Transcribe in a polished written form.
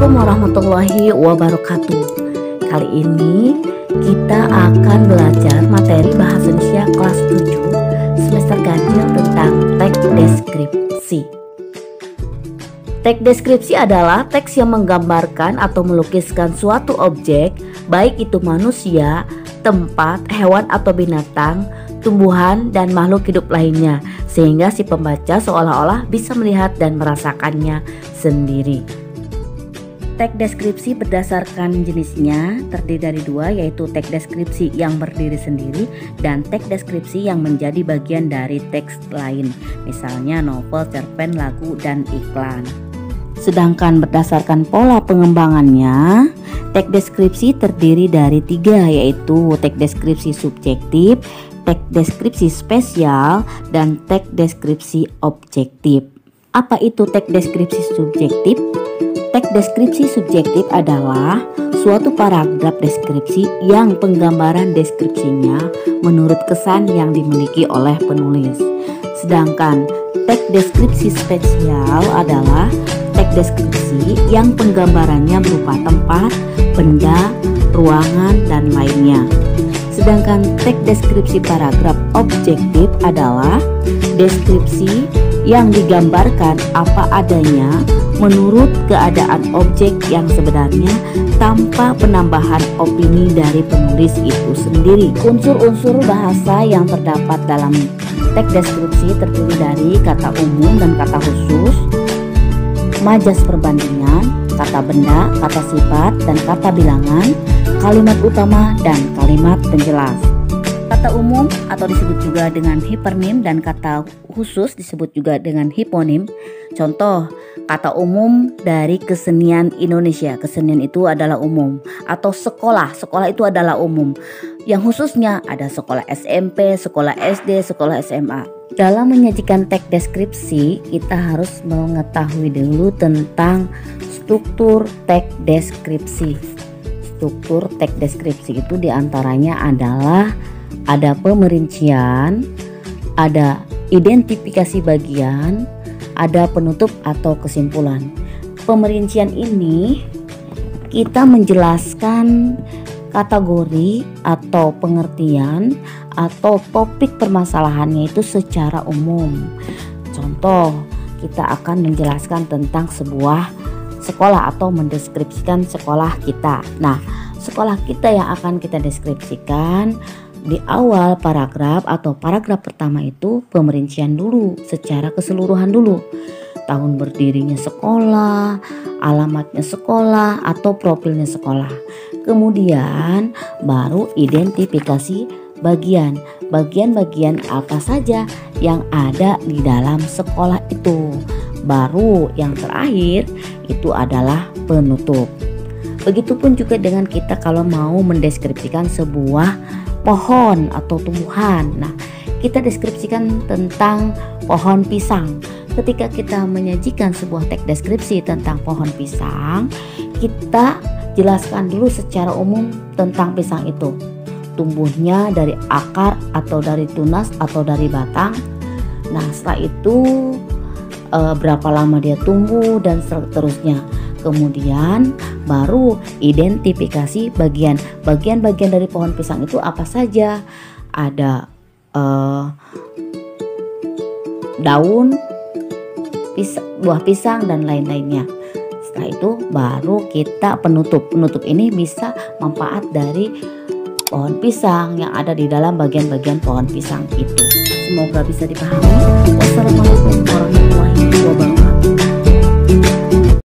Assalamualaikum warahmatullahi wabarakatuh. Kali ini kita akan belajar materi Bahasa Indonesia kelas 7 semester ganjil tentang teks deskripsi. Teks deskripsi adalah teks yang menggambarkan atau melukiskan suatu objek, baik itu manusia, tempat, hewan atau binatang, tumbuhan, dan makhluk hidup lainnya, sehingga si pembaca seolah-olah bisa melihat dan merasakannya sendiri. Teks deskripsi berdasarkan jenisnya terdiri dari dua, yaitu teks deskripsi yang berdiri sendiri dan teks deskripsi yang menjadi bagian dari teks lain, misalnya novel, cerpen, lagu, dan iklan. Sedangkan berdasarkan pola pengembangannya, teks deskripsi terdiri dari tiga, yaitu teks deskripsi subjektif, teks deskripsi spesial, dan teks deskripsi objektif. Apa itu teks deskripsi subjektif? Teks deskripsi subjektif adalah suatu paragraf deskripsi yang penggambaran deskripsinya menurut kesan yang dimiliki oleh penulis. Sedangkan teks deskripsi spesial adalah teks deskripsi yang penggambarannya berupa tempat, benda, ruangan, dan lainnya. Sedangkan teks deskripsi paragraf objektif adalah deskripsi yang digambarkan apa adanya menurut keadaan objek yang sebenarnya tanpa penambahan opini dari penulis itu sendiri. Unsur-unsur bahasa yang terdapat dalam teks deskripsi terdiri dari kata umum dan kata khusus, majas perbandingan, kata benda, kata sifat, dan kata bilangan, kalimat utama, dan kalimat penjelas. Kata umum atau disebut juga dengan hipernim dan kata khusus disebut juga dengan hiponim. Contoh, kata umum dari kesenian Indonesia. Kesenian itu adalah umum. Atau sekolah, sekolah itu adalah umum. Yang khususnya ada sekolah SMP, sekolah SD, sekolah SMA. Dalam menyajikan teks deskripsi, kita harus mengetahui dulu tentang struktur teks deskripsi. Struktur teks deskripsi itu diantaranya adalah ada pemerincian, ada identifikasi bagian, ada penutup atau kesimpulan. Pemerincian ini kita menjelaskan kategori atau pengertian atau topik permasalahannya itu secara umum. Contoh, kita akan menjelaskan tentang sebuah sekolah atau mendeskripsikan sekolah kita. Nah, sekolah kita yang akan kita deskripsikan di awal paragraf atau paragraf pertama itu pemerincian dulu secara keseluruhan dulu. Tahun berdirinya sekolah, alamatnya sekolah atau profilnya sekolah. Kemudian baru identifikasi bagian. Bagian-bagian apa saja yang ada di dalam sekolah itu. Baru yang terakhir itu adalah penutup. Begitupun juga dengan kita kalau mau mendeskripsikan sebuah pohon atau tumbuhan. Nah, kita deskripsikan tentang pohon pisang. Ketika kita menyajikan sebuah teks deskripsi tentang pohon pisang, kita jelaskan dulu secara umum tentang pisang itu. Tumbuhnya dari akar atau dari tunas atau dari batang. Nah, setelah itu berapa lama dia tumbuh dan seterusnya. Kemudian baru identifikasi bagian-bagian dari pohon pisang itu apa saja. Ada daun, buah pisang, dan lain-lainnya. Setelah itu baru kita penutup. Penutup ini bisa manfaat dari pohon pisang yang ada di dalam bagian-bagian pohon pisang itu. Semoga bisa dipahami. Wassalamualaikum